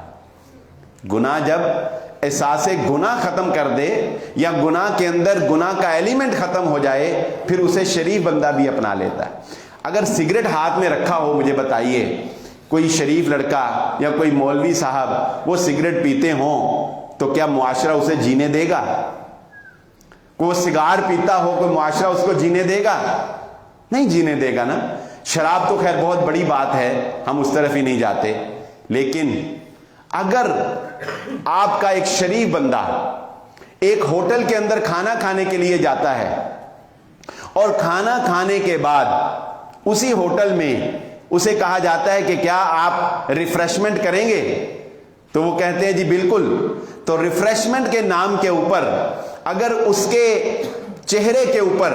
گناہ جب احساس گناہ ختم کر دے یا گناہ کے اندر گناہ کا ایلیمنٹ ختم ہو جائے، پھر اسے شریف بندہ بھی اپنا لیتا ہے۔ اگر سگریٹ ہاتھ میں رکھا ہو، مجھے بتائیے کوئی شریف لڑکا یا کوئی مولوی صاحب وہ سگریٹ پیتے ہوں تو کیا معاشرہ اسے جینے دے گا؟ کوئی سگار پیتا ہو، کوئی معاشرہ اس کو جینے دے گا؟ نہیں جینے دے گا نا۔ شراب تو خیر بہت بڑی بات ہے، ہم اس طرف ہی نہیں جاتے، لیکن اگر آپ کا ایک شریف بندہ ایک ہوٹل کے اندر کھانا کھانے کے لیے جاتا ہے اور کھانا کھانے کے بعد اسی ہوٹل میں اسے کہا جاتا ہے کہ کیا آپ ریفریشمنٹ کریں گے، تو وہ کہتے ہیں جی بالکل، تو ریفریشمنٹ کے نام کے اوپر اگر اس کے چہرے کے اوپر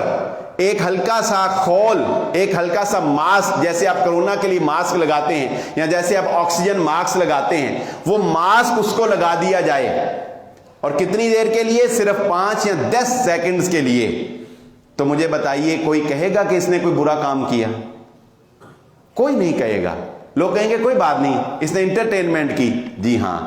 ایک ہلکا سا خول، ایک ہلکا سا ماسک، جیسے آپ کرونا کے لیے ماسک لگاتے ہیں یا جیسے آپ آکسیجن ماسک لگاتے ہیں، وہ ماسک اس کو لگا دیا جائے، اور کتنی دیر کے لیے؟ صرف 5 یا 10 سیکنڈز کے لیے، تو مجھے بتائیے کوئی کہے گا کہ اس نے کوئی برا کام کیا؟ کوئی نہیں کہے گا۔ لوگ کہیں گے کوئی بات نہیں، اس نے انٹرٹینمنٹ کی۔ جی ہاں،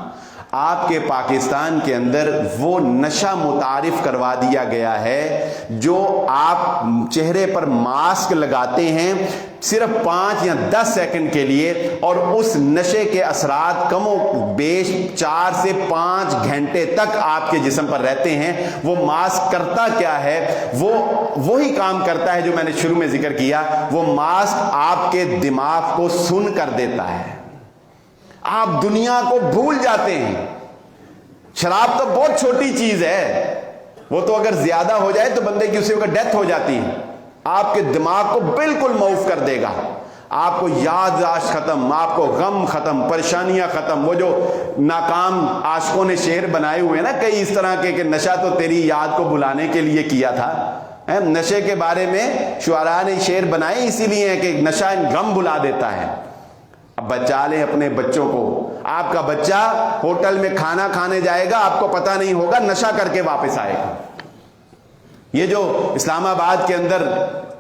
آپ کے پاکستان کے اندر وہ نشہ متعارف کروا دیا گیا ہے جو آپ چہرے پر ماسک لگاتے ہیں صرف 5 یا 10 سیکنڈ کے لیے، اور اس نشے کے اثرات کم و بیش 4 سے 5 گھنٹے تک آپ کے جسم پر رہتے ہیں۔ وہ ماسک کرتا کیا ہے؟ وہ وہی کام کرتا ہے جو میں نے شروع میں ذکر کیا، وہ ماسک آپ کے دماغ کو سن کر دیتا ہے، آپ دنیا کو بھول جاتے ہیں۔ شراب تو بہت چھوٹی چیز ہے، وہ تو اگر زیادہ ہو جائے تو بندے کی اسی وقت ڈیتھ ہو جاتی ہے، آپ کے دماغ کو بالکل معاف کر دے گا، آپ کو یادداشت ختم، آپ کو غم ختم، پریشانیاں ختم۔ وہ جو ناکام عاشقوں نے شعر بنائے ہوئے نا کئی اس طرح کے کہ نشہ تو تیری یاد کو بلانے کے لیے کیا تھا، نشے کے بارے میں شعراء نے شعر بنائے اسی لیے کہ نشہ غم بلا دیتا ہے۔ اب بچا لیں اپنے بچوں کو، آپ کا بچہ ہوٹل میں کھانا کھانے جائے گا، آپ کو پتہ نہیں ہوگا، نشہ کر کے واپس آئے گا۔ یہ جو اسلام آباد کے اندر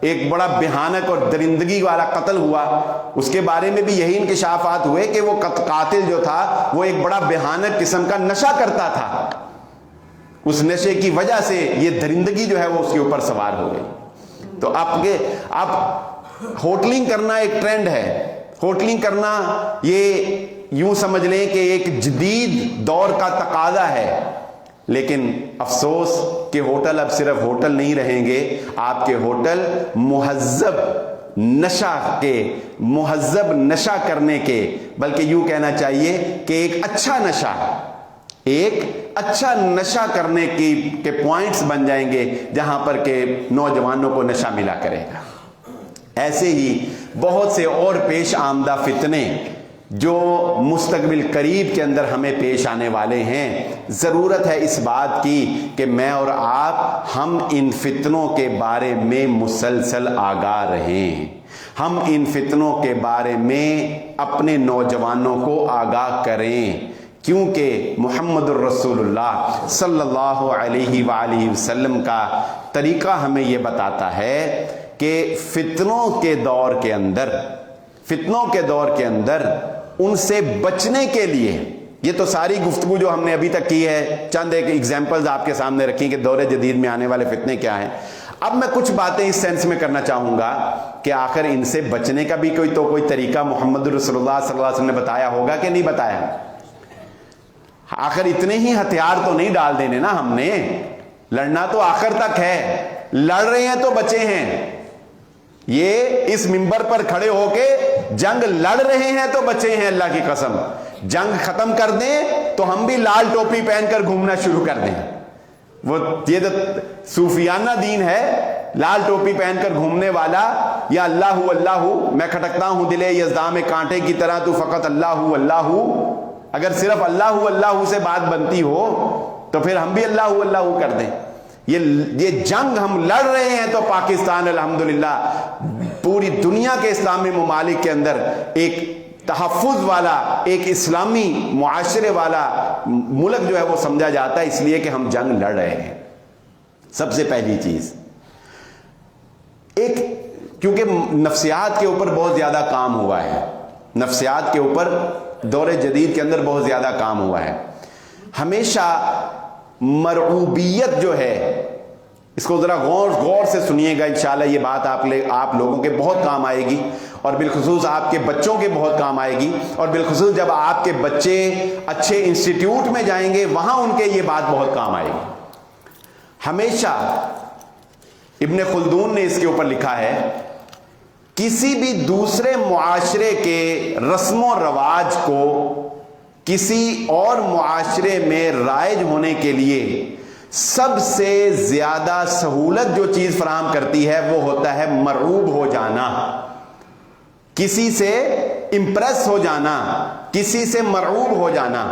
ایک بڑا بھیانک اور درندگی والا قتل ہوا، اس کے بارے میں بھی یہی انکشافات ہوئے کہ وہ قاتل جو تھا وہ ایک بڑا بھیانک قسم کا نشہ کرتا تھا، اس نشے کی وجہ سے یہ درندگی جو ہے وہ اس کے اوپر سوار ہو گئی۔ تو اب ہوٹلنگ کرنا ایک ٹرینڈ ہے، ہوٹلنگ کرنا یہ یوں سمجھ لیں کہ ایک جدید دور کا تقاضا ہے، لیکن افسوس کہ ہوٹل اب صرف ہوٹل نہیں رہیں گے، آپ کے ہوٹل مہذب نشہ کرنے کے، بلکہ یوں کہنا چاہیے کہ ایک اچھا نشہ کرنے کے پوائنٹس بن جائیں گے جہاں پر کہ نوجوانوں کو نشہ ملا کرے گا۔ ایسے ہی بہت سے اور پیش آمدہ فتنے جو مستقبل قریب کے اندر ہمیں پیش آنے والے ہیں، ضرورت ہے اس بات کی کہ میں اور آپ ہم ان فتنوں کے بارے میں مسلسل آگاہ رہیں، ہم ان فتنوں کے بارے میں اپنے نوجوانوں کو آگاہ کریں، کیونکہ محمد الرسول اللہ صلی اللہ علیہ وآلہ وسلم کا طریقہ ہمیں یہ بتاتا ہے کہ فتنوں کے دور کے اندر ان سے بچنے کے لیے، یہ تو ساری گفتگو جو ہم نے ابھی تک کی ہے، چند ایک ایگزامپلز آپ کے سامنے رکھی کہ دور جدید میں آنے والے فتنے کیا ہیں. اب میں کچھ باتیں اس سینس میں کرنا چاہوں گا کہ آخر ان سے بچنے کا بھی کوئی طریقہ محمد رسول اللہ صلی اللہ علیہ وسلم نے بتایا ہوگا کہ نہیں بتایا. آخر اتنے ہی ہتھیار تو نہیں ڈال دینے نا ہم نے، لڑنا تو آخر تک ہے. لڑ رہے ہیں تو بچے ہیں، یہ اس منبر پر کھڑے ہو کے جنگ لڑ رہے ہیں تو بچے ہیں. اللہ کی قسم، جنگ ختم کر دیں تو ہم بھی لال ٹوپی پہن کر گھومنا شروع کر دیں. یہ تو صوفیانہ دین ہے، لال ٹوپی پہن کر گھومنے والا، یا اللہ اللہ میں کھٹکتا ہوں دل یزداں میں کانٹے کی طرح تو فقط اللہ اللہ. اگر صرف اللہ اللہ سے بات بنتی ہو تو پھر ہم بھی اللہ اللہ کر دیں. یہ جنگ ہم لڑ رہے ہیں تو پاکستان الحمدللہ پوری دنیا کے اسلامی ممالک کے اندر ایک تحفظ والا، ایک اسلامی معاشرے والا ملک جو ہے وہ سمجھا جاتا ہے، اس لیے کہ ہم جنگ لڑ رہے ہیں. سب سے پہلی چیز کیونکہ نفسیات کے اوپر بہت زیادہ کام ہوا ہے، نفسیات کے اوپر دور جدید کے اندر بہت زیادہ کام ہوا ہے. ہمیشہ مرعوبیت جو ہے، اس کو ذرا غور سے سنیے گا، انشاءاللہ یہ بات آپ لوگوں کے بہت کام آئے گی، اور بالخصوص آپ کے بچوں کے بہت کام آئے گی. اور بالخصوص جب آپ کے بچے اچھے انسٹیٹیوٹ میں جائیں گے وہاں ان کے یہ بات بہت کام آئے گی. ہمیشہ ابن خلدون نے اس کے اوپر لکھا ہے، کسی بھی دوسرے معاشرے کے رسم و رواج کو کسی اور معاشرے میں رائج ہونے کے لیے سب سے زیادہ سہولت جو چیز فراہم کرتی ہے وہ ہوتا ہے مرعوب ہو جانا، کسی سے امپریس ہو جانا، کسی سے مرعوب ہو جانا.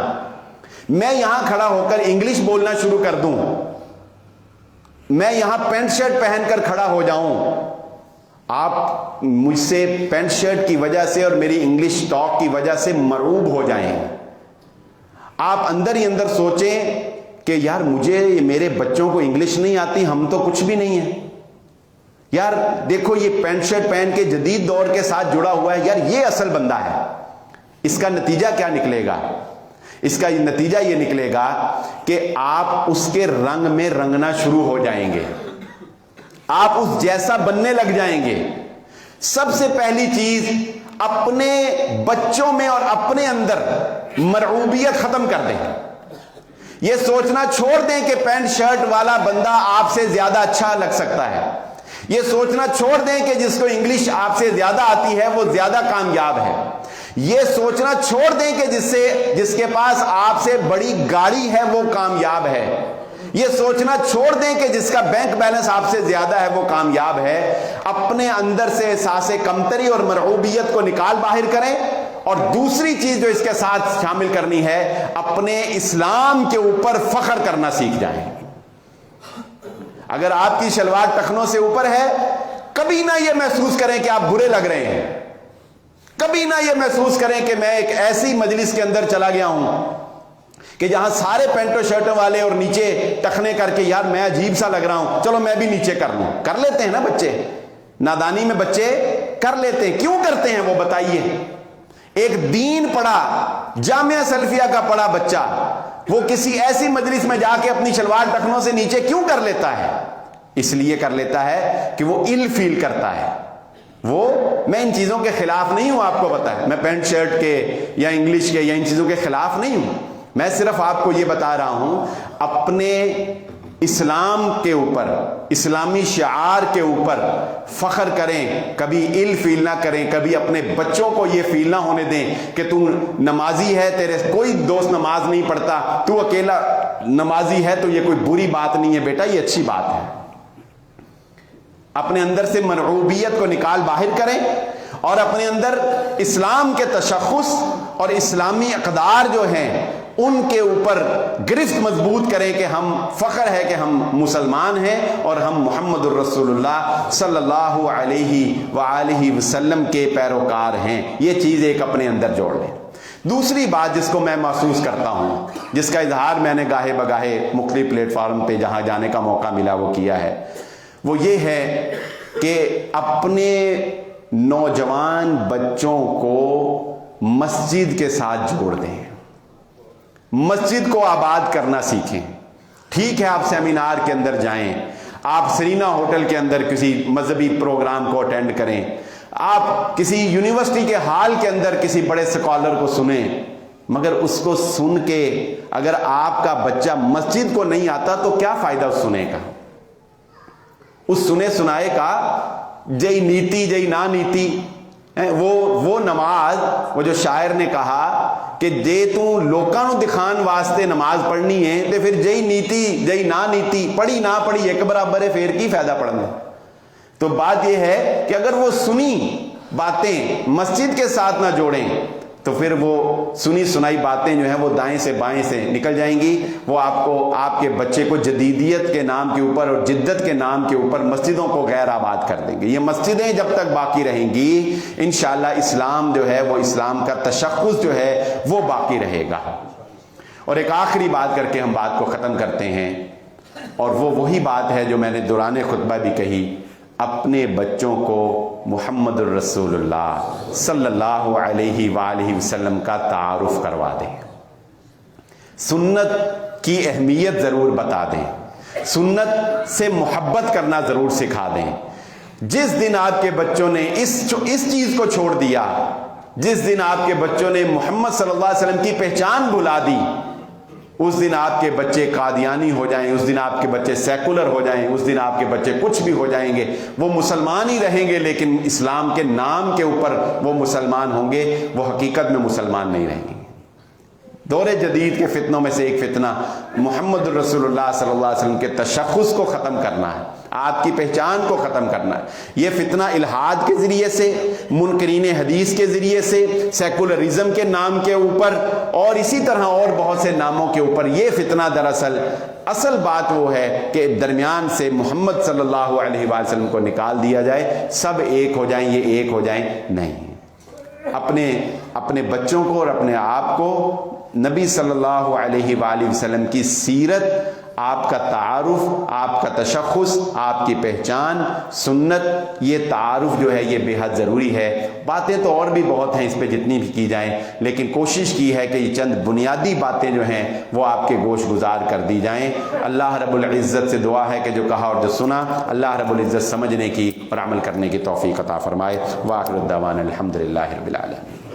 میں یہاں کھڑا ہو کر انگلش بولنا شروع کر دوں، میں یہاں پینٹ شرٹ پہن کر کھڑا ہو جاؤں، آپ مجھ سے پینٹ شرٹ کی وجہ سے اور میری انگلش ٹاک کی وجہ سے مرعوب ہو جائیں. آپ اندر ہی اندر سوچیں کہ یار مجھے میرے بچوں کو انگلش نہیں آتی، ہم تو کچھ بھی نہیں ہیں. یار دیکھو یہ پینٹ شرٹ پہن کے جدید دور کے ساتھ جڑا ہوا ہے، یار یہ اصل بندہ ہے. اس کا نتیجہ کیا نکلے گا؟ اس کا نتیجہ یہ نکلے گا کہ آپ اس کے رنگ میں رنگنا شروع ہو جائیں گے، آپ اس جیسا بننے لگ جائیں گے. سب سے پہلی چیز اپنے بچوں میں اور اپنے اندر مرعوبیت ختم کر دیں. یہ سوچنا چھوڑ دیں کہ پینٹ شرٹ والا بندہ آپ سے زیادہ اچھا لگ سکتا ہے. یہ سوچنا چھوڑ دیں کہ جس کو انگلش آپ سے زیادہ آتی ہے وہ زیادہ کامیاب ہے. یہ سوچنا چھوڑ دیں کہ جس کے پاس آپ سے بڑی گاڑی ہے وہ کامیاب ہے. یہ سوچنا چھوڑ دیں کہ جس کا بینک بیلنس آپ سے زیادہ ہے وہ کامیاب ہے. اپنے اندر سے احساس کمتری اور مرعوبیت کو نکال باہر کریں. اور دوسری چیز جو اس کے ساتھ شامل کرنی ہے، اپنے اسلام کے اوپر فخر کرنا سیکھ جائیں. اگر آپ کی شلوار ٹخنوں سے اوپر ہے، کبھی نہ یہ محسوس کریں کہ آپ برے لگ رہے ہیں، کبھی نہ یہ محسوس کریں کہ میں ایک ایسی مجلس کے اندر چلا گیا ہوں کہ جہاں سارے پینٹوں شرٹوں والے اور نیچے ٹخنے کر کے یار میں عجیب سا لگ رہا ہوں، چلو میں بھی نیچے کر لوں. کر لیتے ہیں نا بچے، نادانی میں بچے کر لیتے ہیں. کیوں کرتے ہیں وہ بتائیے؟ ایک دین پڑھا، جامعہ سلفیہ کا پڑھا بچہ، وہ کسی ایسی مجلس میں جا کے اپنی شلوار ٹخنوں سے نیچے کیوں کر لیتا ہے؟ اس لیے کر لیتا ہے کہ وہ ال فیل کرتا ہے. میں ان چیزوں کے خلاف نہیں ہوں، آپ کو پتا ہے، میں پینٹ شرٹ کے یا انگلش کے یا ان چیزوں کے خلاف نہیں ہوں. میں صرف آپ کو یہ بتا رہا ہوں، اپنے اسلام کے اوپر، اسلامی شعار کے اوپر فخر کریں، کبھی ال فیل نہ کریں. کبھی اپنے بچوں کو یہ فیل نہ ہونے دیں کہ تو نمازی ہے، تیرے کوئی دوست نماز نہیں پڑھتا، تو اکیلا نمازی ہے تو یہ کوئی بری بات نہیں ہے بیٹا، یہ اچھی بات ہے. اپنے اندر سے مرعوبیت کو نکال باہر کریں اور اپنے اندر اسلام کے تشخص اور اسلامی اقدار جو ہیں ان کے اوپر گرفت مضبوط کریں کہ ہم فخر ہے کہ ہم مسلمان ہیں اور ہم محمد الرسول اللہ صلی اللہ علیہ وآلہ وسلم کے پیروکار ہیں. یہ چیز ایک اپنے اندر جوڑ لیں. دوسری بات جس کو میں محسوس کرتا ہوں، جس کا اظہار میں نے گاہے بگاہے مختلف پلیٹ فارم پہ جہاں جانے کا موقع ملا وہ کیا ہے، وہ یہ ہے کہ اپنے نوجوان بچوں کو مسجد کے ساتھ جوڑ دیں، مسجد کو آباد کرنا سیکھیں۔ ٹھیک ہے، آپ سیمینار کے اندر جائیں، آپ سرینا ہوٹل کے اندر کسی مذہبی پروگرام کو اٹینڈ کریں، آپ کسی یونیورسٹی کے ہال کے اندر کسی بڑے اسکالر کو سنیں، مگر اس کو سن کے اگر آپ کا بچہ مسجد کو نہیں آتا تو کیا فائدہ اس سنے کا؟ اس سنے سنائے کا جئی نیتی جئی نا نیتی، وہ نماز، وہ جو شاعر نے کہا کہ جے تو لوکاں نو دکھان واسطے نماز پڑھنی ہے تے پھر جئی نیتی جئی نا نیتی، پڑھی نہ پڑھی ایک برابر ہے، پھر کی فائدہ پڑھنے؟ تو بات یہ ہے کہ اگر وہ سنی باتیں مسجد کے ساتھ نہ جوڑیں تو پھر وہ سنی سنائی باتیں جو ہیں وہ دائیں سے بائیں سے نکل جائیں گی، وہ آپ کو، آپ کے بچے کو جدیدیت کے نام کے اوپر اور جدت کے نام کے اوپر مسجدوں کو غیر آباد کر دیں گے۔ یہ مسجدیں جب تک باقی رہیں گی انشاءاللہ اسلام جو ہے وہ، اسلام کا تشخص جو ہے وہ باقی رہے گا۔ اور ایک آخری بات کر کے ہم بات کو ختم کرتے ہیں، اور وہ وہی بات ہے جو میں نے دوران خطبہ بھی کہی، اپنے بچوں کو محمد الرسول اللہ صلی اللہ علیہ وآلہ وسلم کا تعارف کروا دیں، سنت کی اہمیت ضرور بتا دیں، سنت سے محبت کرنا ضرور سکھا دیں۔ جس دن آپ کے بچوں نے اس چیز کو چھوڑ دیا، جس دن آپ کے بچوں نے محمد صلی اللہ علیہ وسلم کی پہچان بھلا دی، اس دن آپ کے بچے قادیانی ہو جائیں، اس دن آپ کے بچے سیکولر ہو جائیں، اس دن آپ کے بچے کچھ بھی ہو جائیں گے، وہ مسلمان ہی رہیں گے لیکن اسلام کے نام کے اوپر وہ مسلمان ہوں گے، وہ حقیقت میں مسلمان نہیں رہیں گے۔ دور جدید کے فتنوں میں سے ایک فتنہ محمد الرسول اللہ صلی اللہ علیہ وسلم کے تشخص کو ختم کرنا ہے، آپ کی پہچان کو ختم کرنا ہے۔ یہ فتنہ الحاد کے ذریعے سے، منکرین حدیث کے ذریعے سے، سیکولرزم کے نام کے اوپر، اور اسی طرح اور بہت سے ناموں کے اوپر، یہ فتنہ دراصل اصل بات وہ ہے کہ درمیان سے محمد صلی اللہ علیہ وآلہ وسلم کو نکال دیا جائے، سب ایک ہو جائیں، یہ ایک ہو جائیں نہیں۔ اپنے بچوں کو اور اپنے آپ کو نبی صلی اللہ علیہ وآلہ وسلم کی سیرت، آپ کا تعارف، آپ کا تشخص، آپ کی پہچان، سنت، یہ تعارف جو ہے یہ بے حد ضروری ہے۔ باتیں تو اور بھی بہت ہیں، اس پہ جتنی بھی کی جائیں، لیکن کوشش کی ہے کہ یہ چند بنیادی باتیں جو ہیں وہ آپ کے گوش گزار کر دی جائیں۔ اللہ رب العزت سے دعا ہے کہ جو کہا اور جو سنا، اللہ رب العزت سمجھنے کی اور عمل کرنے کی توفیق عطا فرمائے۔ وآخر الدعوانا الحمدللہ رب العالمین۔